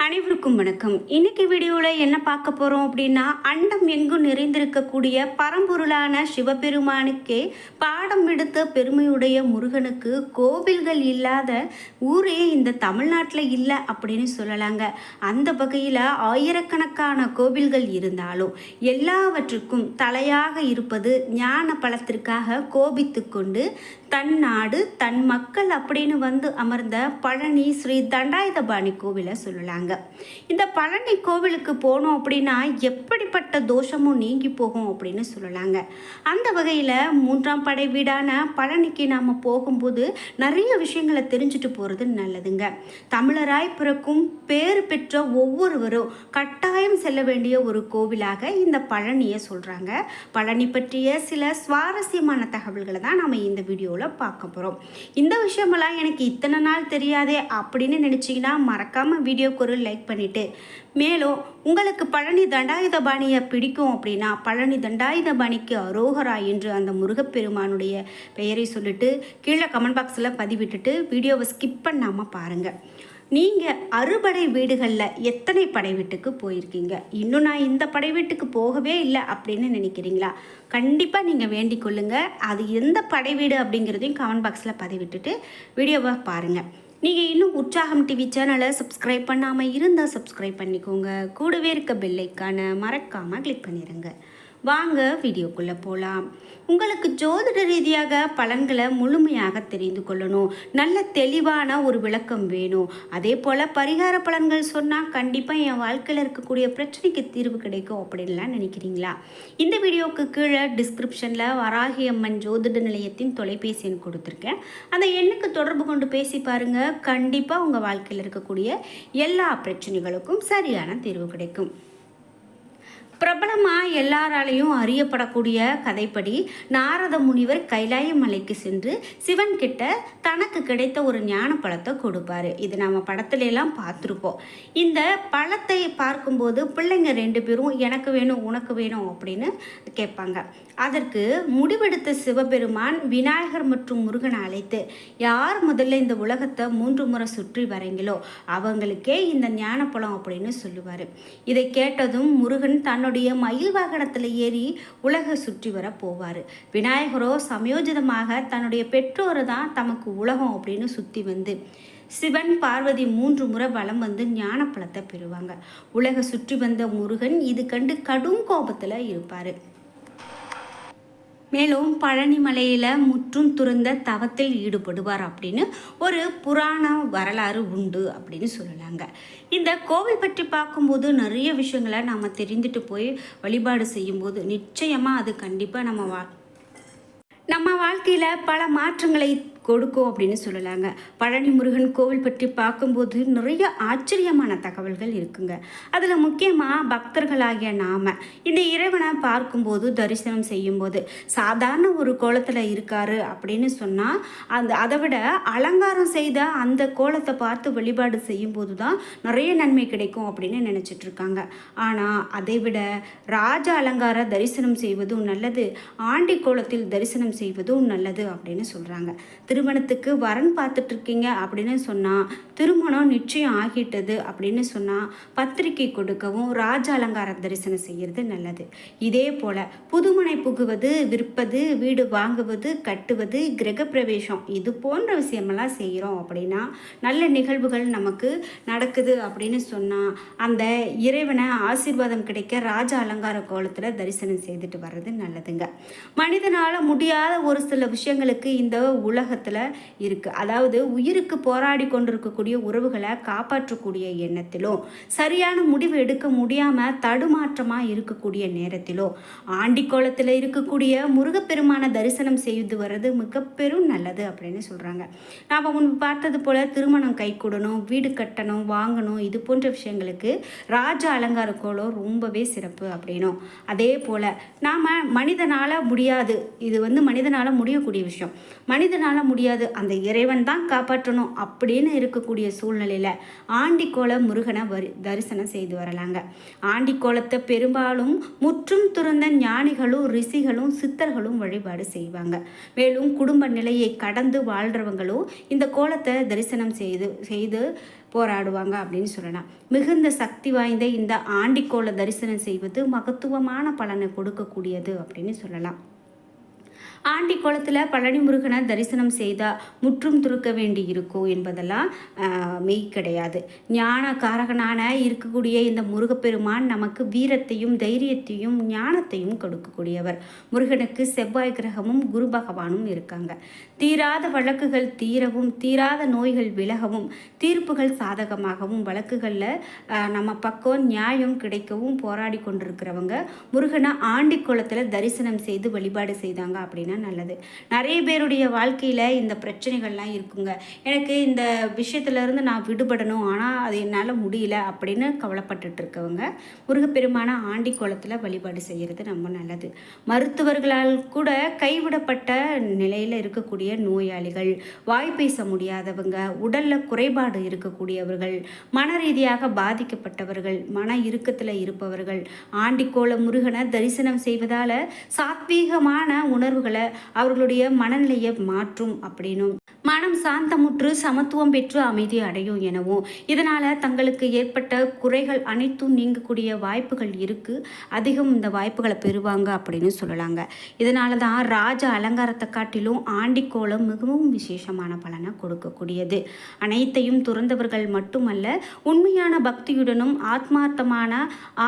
அனைவருக்கும் வணக்கம். இன்னைக்கு வீடியோவில் என்ன பார்க்க போகிறோம் அப்படின்னா, அண்டம் எங்கும் நிறைந்திருக்கக்கூடிய பரம்பொருளான சிவபெருமானுக்கே பாடம் எடுத்த பெருமையுடைய முருகனுக்கு கோவில்கள் இல்லாத ஊரே இந்த தமிழ்நாட்டில் இல்லை அப்படின்னு சொல்லலாங்க. அந்த வகையில் ஆயிரக்கணக்கான கோவில்கள் இருந்தாலும் எல்லாவற்றுக்கும் தலையாக இருப்பது ஞான பலத்திற்காக கோபித்து கொண்டு தன் நாடு தன் மக்கள் அப்படின்னு வந்து அமர்ந்த பழனி ஸ்ரீ தண்டாயுதபாணி கோவிலை சொல்லலாங்க. இந்த பழனி கோவிலுக்கு போனோம் அப்படின்னா எப்படிப்பட்ட தோஷமும் நீங்கி போகும் அப்படின்னு சொல்லலாங்க. அந்த வகையில் 3ஆம் படை வீடான பழனிக்கு நாம் போகும்போது நிறைய விஷயங்களை தெரிஞ்சுட்டு போகிறது நல்லதுங்க. தமிழராய் பிறக்கும் பேர் பெற்ற ஒவ்வொருவரும் கட்டாயம் செல்ல வேண்டிய ஒரு கோவிலாக இந்த பழனியை சொல்கிறாங்க. பழனி பற்றிய சில சுவாரஸ்யமான தகவல்களை தான் நம்ம இந்த வீடியோவில் பார்க்க போகிறோம். இந்த விஷயமெல்லாம் எனக்கு இத்தனை நாள் தெரியாதே அப்படின்னு நினச்சிங்கன்னா மறக்காமல் வீடியோக்கு ஒரு லைக் பண்ணிவிட்டு, மேலும் உங்களுக்கு பழனி தண்டாயுதபாணியை பிடிக்கும் அப்படின்னா பழனி தண்டாயுதபாணிக்கு அரோகரா என்று அந்த முருகப்பெருமானுடைய பெயரை சொல்லிட்டு கீழே கமெண்ட் பாக்ஸில் பதிவிட்டுட்டு வீடியோவை ஸ்கிப் பண்ணாமல் பாருங்கள். நீங்கள் அறுபடை வீடுகளில் எத்தனை படை வீட்டுக்கு போயிருக்கீங்க? இன்னும் நான் இந்த படை வீட்டுக்கு போகவே இல்லை அப்படின்னு நினைக்கிறீங்களா? கண்டிப்பாக நீங்கள் வேண்டிக் கொள்ளுங்கள். அது எந்த படை வீடு அப்படிங்கிறதையும் கமெண்ட் பாக்ஸில் பதிவிட்டுட்டு வீடியோவை பாருங்கள். நீங்கள் இன்னும் உற்சாகம் டிவி சேனலை சப்ஸ்கிரைப் பண்ணாமல் இருந்தால் சப்ஸ்கிரைப் பண்ணிக்கோங்க. கூடவே இருக்க பெல் ஐக்கானை மறக்காமல் கிளிக் பண்ணிடுங்க. வாங்க வீடியோக்குள்ளே போகலாம். உங்களுக்கு ஜோதிட ரீதியாக பலன்களை முழுமையாக தெரிந்து கொள்ளணும், நல்ல தெளிவான ஒரு விளக்கம் வேணும். அதே போல் பரிகார பலன்கள் சொன்னால் கண்டிப்பாக என் வாழ்க்கையில் இருக்கக்கூடிய பிரச்சனைக்கு தீர்வு கிடைக்கும் அப்படின்லாம் நினைக்கிறீங்களா? இந்த வீடியோவுக்கு கீழே டிஸ்கிரிப்ஷனில் வராகி அம்மன் ஜோதிட நிலையத்தின் தொலைபேசி எண் கொடுத்துருக்கேன். அந்த எண்ணுக்கு தொடர்பு கொண்டு பேசி பாருங்கள். கண்டிப்பாக உங்கள் வாழ்க்கையில் இருக்கக்கூடிய எல்லா பிரச்சனைகளுக்கும் சரியான தீர்வு கிடைக்கும். பிரபலமாக எல்லாராலையும் அறியப்படக்கூடிய கதைப்படி நாரத முனிவர் கைலாய மலைக்கு சென்று சிவன் கிட்ட தனக்கு கிடைத்த ஒரு ஞான பழத்தை கொடுப்பாரு. இது நம்ம படத்துல எல்லாம் பார்த்துருப்போம். இந்த பழத்தை பார்க்கும்போது பிள்ளைங்க 2 பேரும் எனக்கு வேணும் உனக்கு வேணும் அப்படின்னு கேட்பாங்க. அதற்கு முடிவெடுத்த சிவபெருமான் விநாயகர் மற்றும் முருகனை அழைத்து, யார் முதல்ல இந்த உலகத்தை 3 முறை சுற்றி வரீங்களோ அவங்களுக்கே இந்த ஞானப்பழம் அப்படின்னு சொல்லுவார். இதை கேட்டதும் முருகன் தன்னுடைய மயில் வாகனத்தில் ஏறி உலக சுற்றி வர போவார். விநாயகரோ சமயோஜிதமாக தன்னுடைய பெற்றோரை தான் தமக்கு உலகம் அப்படின்னு சுற்றி வந்து சிவன் பார்வதி 3 முறை வலம் வந்து ஞானப்பழத்தை பெறுவாங்க. உலக சுற்றி வந்த முருகன் இது கண்டு கடும் கோபத்தில் இருப்பார். மேலும் பழனி மலையில் முற்றும் துறந்த தவத்தில் ஈடுபடுவார் அப்படின்னு ஒரு புராண வரலாறு உண்டு அப்படின்னு சொல்லலாங்க. இந்த கோவில் பற்றி பார்க்கும்போது நிறைய விஷயங்களை நாம் தெரிந்துட்டு போய் வழிபாடு செய்யும்போது நிச்சயமாக அது கண்டிப்பாக நம்ம வாழ்க்கையில் பல மாற்றங்களை கொடுக்கும் அப்படின்னு சொல்லலாங்க. பழனி முருகன் கோவில் பற்றி பார்க்கும்போது நிறைய ஆச்சரியமான தகவல்கள் இருக்குங்க. அதில் முக்கியமாக பக்தர்களாகிய நாம் இந்த இறைவனை பார்க்கும்போது தரிசனம் செய்யும்போது சாதாரண ஒரு கோலத்தில் இருக்காரு அப்படின்னு சொன்னால் அதை விட அலங்காரம் செய்த அந்த கோலத்தை பார்த்து வழிபாடு செய்யும்போது தான் நிறைய நன்மை கிடைக்கும் அப்படின்னு நினச்சிட்ருக்காங்க. ஆனால் அதை விட ராஜ அலங்கார தரிசனம் செய்வதும் நல்லது, ஆண்டி கோலத்தில் தரிசனம் செய்வதும் நல்லது அப்படின்னு சொல்கிறாங்க. திருமணத்துக்கு வரன் பார்த்துட்டு இருக்கீங்க அப்படின்னு சொன்னால், திருமணம் நிச்சயம் ஆகிட்டது அப்படின்னு சொன்னால் பத்திரிக்கை கொடுக்கவும் ராஜ அலங்கார தரிசனம் செய்கிறது நல்லது. இதே போல் புதுமனை புகுவது, விற்பது, வீடு வாங்குவது, கட்டுவது, கிரகப்பிரவேசம் இது போன்ற விஷயமெல்லாம் செய்கிறோம் அப்படின்னா நல்ல நிகழ்வுகள் நமக்கு நடக்குது அப்படின்னு சொன்னால் அந்த இறைவனை ஆசீர்வாதம் கிடைக்க ராஜ அலங்கார கோலத்தில் தரிசனம் செய்துட்டு வர்றது நல்லதுங்க. மனிதனால் முடியாத ஒரு சில விஷயங்களுக்கு இந்த உலகத்தில் இருக்கு. அதாவது உயிருக்கு போராடி கொண்டிருக்கக்கூடிய உறவுகளை காப்பாற்றக்கூடிய எண்ணத்திலோ, சரியான முடிவு எடுக்க முடியாம தடுமாற்றமா இருக்கக்கூடிய நேரத்திலோ ஆண்டி கோலத்தில் இருக்கக்கூடிய முருகப்பெருமான தரிசனம் செய்து வர்றது மிக பெரும் நல்லது அப்படின்னு சொல்றாங்க. நாம முன்பு பார்த்தது போல திருமணம் கைகூடணும், வீடு கட்டணும், வாங்கணும், இது போன்ற விஷயங்களுக்கு ராஜ அலங்கார கோலம் ரொம்பவே சிறப்பு அப்படின்னும். அதே போல நாம மனிதனால முடியாது, இது மனிதனால முடியக்கூடிய விஷயம், மனிதனால முடியாது, அந்த இறைவன் தான் காப்பாற்றணும் அப்படின்னு இருக்கக்கூடிய சூழ்நிலையில் ஆண்டிக்கோல முருகனை தரிசனம் செய்து வரலாங்க. ஆண்டிக்கோலத்தை பெரும்பாலும் முற்றும் துறந்த ஞானிகளும் ரிஷிகளும் சித்தர்களும் வழிபாடு செய்வாங்க. மேலும் குடும்ப நிலையை கடந்து வாழ்கிறவங்களும் இந்த கோலத்தை தரிசனம் செய்து போராடுவாங்க அப்படின்னு சொல்லலாம். மிகுந்த சக்தி வாய்ந்த இந்த ஆண்டிக்கோள தரிசனம் செய்வது மகத்துவமான பலனை கொடுக்கக்கூடியது அப்படின்னு சொல்லலாம். ஆண்டி குளத்தில் பழனி முருகனை தரிசனம் செய்தால் முற்றும் துறக்க வேண்டி இருக்கும் என்பதெல்லாம் மெய் கிடையாது. ஞான காரகனான இருக்கக்கூடிய இந்த முருகப்பெருமான் நமக்கு வீரத்தையும் தைரியத்தையும் ஞானத்தையும் கொடுக்கக்கூடியவர். முருகனுக்கு செவ்வாய் கிரகமும் குரு பகவானும் இருக்காங்க. தீராத வழக்குகள் தீரவும் தீராத நோய்கள் விலகவும் தீர்ப்புகள் சாதகமாகவும் வழக்குகளில் நம்ம பக்கம் நியாயம் கிடைக்கவும் போராடி கொண்டிருக்கிறவங்க முருகனை ஆண்டி குளத்தில் தரிசனம் செய்து வழிபாடு செய்தாங்க அப்படின்னா நல்லது. நிறைய பேருடைய வாழ்க்கையில் இந்த பிரச்சனைகள்லாம் இருக்குங்க. எனக்கு இந்த விஷயத்துலேருந்து நான் விடுபடணும், ஆனால் அது என்னால் முடியல அப்படின்னு கவலைப்பட்டுட்டு இருக்கவங்க முருகப்பெருமான ஆண்டி கோலத்தில் வழிபாடு செய்கிறது ரொம்ப நல்லது. மருத்துவர்களால் கூட கைவிடப்பட்ட நிலையில் இருக்கக்கூடிய நோயாளிகள், வாய் பேச முடியாதவங்க, உடலில் குறைபாடு இருக்கக்கூடியவர்கள், மன ரீதியாக பாதிக்கப்பட்டவர்கள், மன இறுக்கத்தில் இருப்பவர்கள் ஆண்டிக்கோள முருகனை தரிசனம் செய்வதால் சாத்வீகமான உணர்வுகளை அவர்களுடைய மனநிலையை மாற்றும் அப்படின்னும் மனம் சாந்தமுற்று சமத்துவம் பெற்று அமைதி அடையும் எனவும் இதனால் தங்களுக்கு ஏற்பட்ட குறைகள் அனைத்தும் நீங்கக்கூடிய வாய்ப்புகள் இருக்குது. அதிகம் இந்த வாய்ப்புகளை பெறுவாங்க அப்படின்னு சொல்லலாங்க. இதனால தான் ராஜ அலங்காரத்தை காட்டிலும் ஆண்டிக்கோலம் மிகவும் விசேஷமான பலனை கொடுக்கக்கூடியது. அனைத்தையும் துறந்தவர்கள் மட்டுமல்ல, உண்மையான பக்தியுடனும் ஆத்மார்த்தமான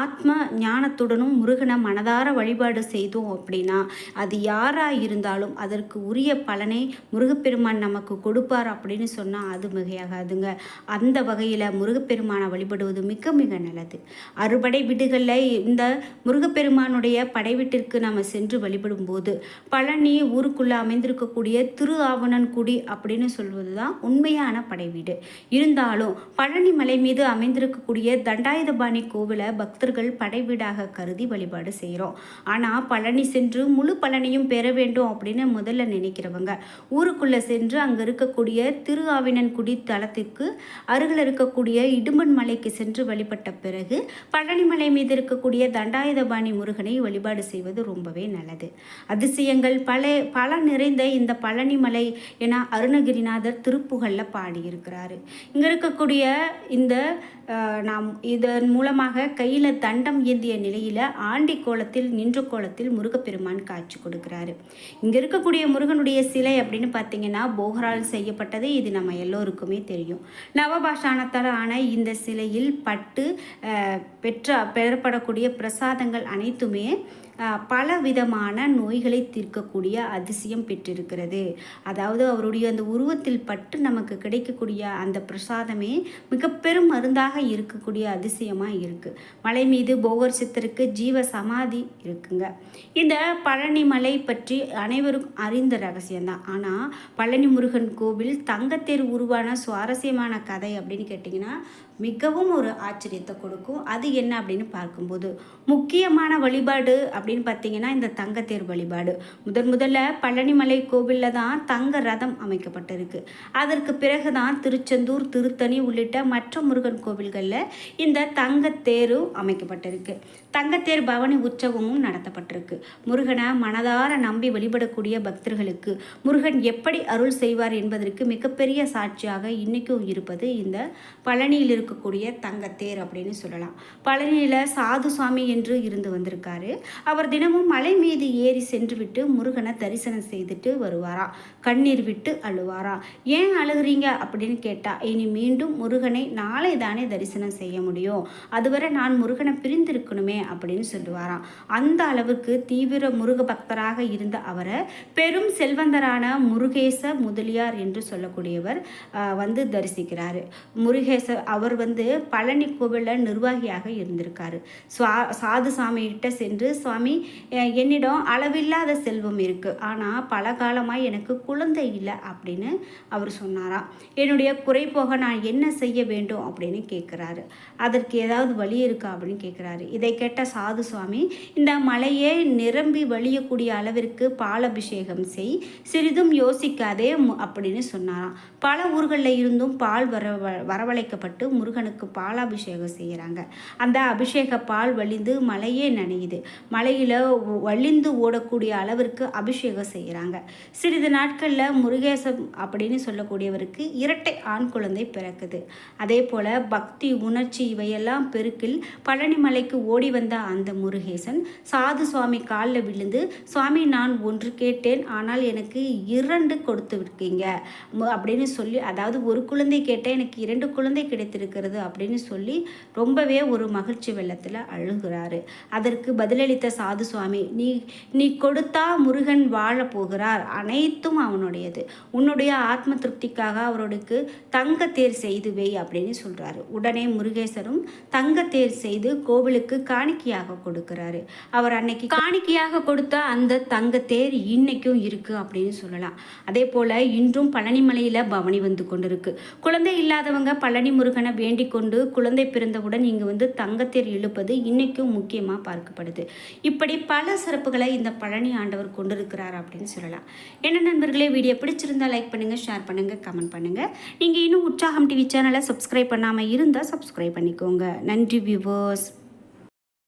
ஆத்ம ஞானத்துடனும் முருகனை மனதார வழிபாடு செய்தோம் அப்படின்னா அது யாராக இருந்தாலும் அதற்கு உரிய பலனை முருகப்பெருமான் நமக்கு கொடுப்பார் அப்படின்னு சொன்னால் அது மிகையாகாதுங்க. அந்த வகையில் முருகப்பெருமானை வழிபடுவது மிக மிக நல்லது. அறுபடை வீடுகளில் இந்த முருகப்பெருமானுடைய படை வீட்டிற்கு நாம் சென்று வழிபடும் போது பழனி ஊருக்குள்ளே அமைந்திருக்கக்கூடிய திரு ஆவணன்குடி அப்படின்னு சொல்வது தான் உண்மையான படை வீடு. இருந்தாலும் பழனி மலை மீது அமைந்திருக்கக்கூடிய தண்டாயுதபாணி கோவிலை பக்தர்கள் படை வீடாக கருதி வழிபாடு செய்கிறோம். ஆனால் பழனி சென்று முழு பலனையும் பெற வேண்டும் அப்படின்னு முதல்ல நினைக்கிறவங்க ஊருக்குள்ளே சென்று அங்கே இருக்கக்கூடிய திரு ஆவினன்குடி தலத்திற்கு அருகில் இருக்கக்கூடிய இடும்பன் மலைக்கு சென்று வழிபட்ட பிறகு பழனி மலை மீது இருக்கக்கூடிய தண்டாயுதபாணி முருகனை வழிபாடு செய்வது ரொம்பவே நல்லது. அதிசயங்கள் பல நிறைந்த இந்த பழனி மலை என அருணகிரிநாதர் திருப்புகழில் பாடியிருக்கிறாரு. இங்கே இருக்கக்கூடிய இந்த நாம் இதன் மூலமாக கையில் தண்டம் ஏந்திய நிலையில் ஆண்டி கோலத்தில் நின்ற கோலத்தில் முருகப்பெருமான் காட்சி கொடுக்கிறாரு. இங்கே இருக்கக்கூடிய முருகனுடைய சிலை அப்படின்னு பார்த்தீங்கன்னா போகரால் செய்யப்பட்டது. இது நம்ம எல்லோருக்குமே தெரியும். நவபாஷாணத்தால் ஆன இந்த சிலையில் பட்டு பெறப்படக்கூடிய பிரசாதங்கள் அனைத்துமே பல விதமான நோய்களை தீர்க்கக்கூடிய அதிசயம் பெற்றிருக்கிறது. அதாவது அவருடைய அந்த உருவத்தில் பட்டு நமக்கு கிடைக்கக்கூடிய அந்த பிரசாதமே மிக பெரும் மருந்தாக இருக்கக்கூடிய அதிசயமாக இருக்குது. மலை மீது போகர் சித்தருக்கு ஜீவ சமாதி இருக்குங்க. இந்த பழனி மலை பற்றி அனைவரும் அறிந்த ரகசியம்தான். ஆனால் பழனி முருகன் கோவில் தங்கத்தேர் உருவான சுவாரஸ்யமான கதை அப்படின்னு கேட்டிங்கன்னா மிகவும் ஒரு ஆச்சரியத்தை கொடுக்கும். அது என்ன அப்படின்னு பார்க்கும்போது முக்கியமான வழிபாடு அப்படின்னு பார்த்தீங்கன்னா இந்த தங்கத்தேர் வழிபாடு. முதல்ல பழனிமலை கோவிலில் தான் தங்க ரதம் அமைக்கப்பட்டிருக்கு. அதற்கு பிறகு தான் திருச்செந்தூர், திருத்தணி உள்ளிட்ட மற்ற முருகன் கோவில்களில் இந்த தங்கத்தேரும் அமைக்கப்பட்டிருக்கு. தங்கத்தேர் பவனி உற்சவமும் நடத்தப்பட்டிருக்கு. முருகனை மனதார நம்பி வழிபடக்கூடிய பக்தர்களுக்கு முருகன் எப்படி அருள் செய்வார் என்பதற்கு மிகப்பெரிய சாட்சியாக இன்னைக்கும் இருப்பது இந்த பழனியில் இருக்கக்கூடிய தங்கத்தேர் அப்படின்னு சொல்லலாம். பழனியில் சாது சுவாமி என்று இருந்து வந்திருக்காரு. அவர் தினமும் மலை மீது ஏறி சென்று விட்டு முருகனை தரிசனம் செய்துட்டு வருவாராம். கண்ணீர் விட்டு அழுவாரா. ஏன் அழுகிறீங்க அப்படின்னு கேட்டால், இனி மீண்டும் முருகனை நாளை தானே தரிசனம் செய்ய முடியும், அதுவரை நான் முருகனை பிரிந்திருக்கணுமே அப்படின்னு சொல்லுவாராம். அந்த அளவுக்கு தீவிர முருக பக்தராக இருந்த அவரை பெரும் செல்வந்தரான முருகேச முதலியார் என்று சொல்லக்கூடியவர் வந்து தரிசிக்கிறாரு. அவர் வந்து பழனி கோவிலில் நிர்வாகியாக இருந்திருக்காரு. சாது சாமிகிட்ட சென்று, சுவாமி என்னிடம் அளவில்லாத செல்வம் இருக்குது, ஆனால் பல காலமாக எனக்கு குழந்தை இல்லை அப்படின்னு அவர் சொன்னாராம். என்னுடைய குறை போக நான் என்ன செய்ய வேண்டும் அப்படின்னு கேட்குறாரு. அதற்கு ஏதாவது வழி இருக்கா அப்படின்னு கேட்குறாரு. இதை கேட்ட சாது சுவாமி, இந்த மலையே நிரம்பி வழியக்கூடிய அளவிற்கு பாலபிஷேகம் செய், சிறிதும் யோசிக்காதே அப்படின்னு சொன்னாராம். பல ஊர்களில் இருந்தும் பால் வரவழைக்கப்பட்டு முருகனுக்கு பாலாபிஷேகம் செய்கிறாங்க. அந்த அபிஷேக பால் வழிந்து மலையே நனையுது. மலையில் வழிந்து ஓடக்கூடிய அளவிற்கு அபிஷேகம் செய்கிறாங்க. சிறிது நாட்களில் முருகேசம் அப்படின்னு சொல்லக்கூடியவருக்கு இரட்டை ஆண் குழந்தை பிறக்குது. அதே போல் பக்தி, உணர்ச்சி இவையெல்லாம் பெருக்கில் பழனிமலைக்கு ஓடி வந்த அந்த முருகேசன் சாது சுவாமி காலில் விழுந்து, சுவாமி நான் ஒன்று கேட்டேன், ஆனால் எனக்கு 2 கொடுத்து விட்டீங்க அப்படின்னு சொல்லி, அதாவது ஒரு குழந்தை கேட்டேன், எனக்கு 2 குழந்தை கிடைத்திருக்கிறது அப்படின்னு சொல்லி ரொம்பவே ஒரு மகிழ்ச்சி வெள்ளத்தில் அழுகிறாரு. அதற்கு பதிலளித்த சாது சுவாமி, நீ கொடுத்தா முருகன் வாழ போகிறார், அனைத்தும் அவனுடையது, உன்னுடைய ஆத்ம திருப்திக்காக அவருக்கு தங்கத்தேர் செய்து வை அப்படின்னு சொல்றாரு. உடனே முருகேசரும் தங்கத்தேர் செய்து கோவிலுக்கு காணிக்கையாக கொடுக்கிறாரு. அவர் அன்னைக்கு காணிக்கையாக கொடுத்த அந்த தங்கத்தேர் இன்னைக்கும் இருக்கு அப்படின்னு சொல்லலாம். அதே போல இன்றும் பழனிமலையில பவனி வந்து கொண்டிருக்கு. குழந்தை இல்லாதவங்க பழனி முருகனை வேண்டிக் கொண்டு குழந்தை பிறந்தவுடன் இங்கு வந்து தங்கத்தேர் இழுப்பது இன்னைக்கும் முக்கியமாக பார்க்கப்படுது. இப்படி பல சிறப்புகளை இந்த பழனி ஆண்டவர் கொண்டிருக்கிறார் அப்படின்னு சொல்லலாம். என்ன நண்பர்களே, வீடியோ பிடிச்சிருந்தா லைக் பண்ணுங்க, ஷேர் பண்ணுங்க, கமெண்ட் பண்ணுங்க. நீங்க இன்னும் உற்சாகம் டிவி சேனலை சப்ஸ்கிரைப் பண்ணாமல் இருந்தால் சப்ஸ்கிரைப் பண்ணிக்கோங்க. நன்றி வியூவர்ஸ்.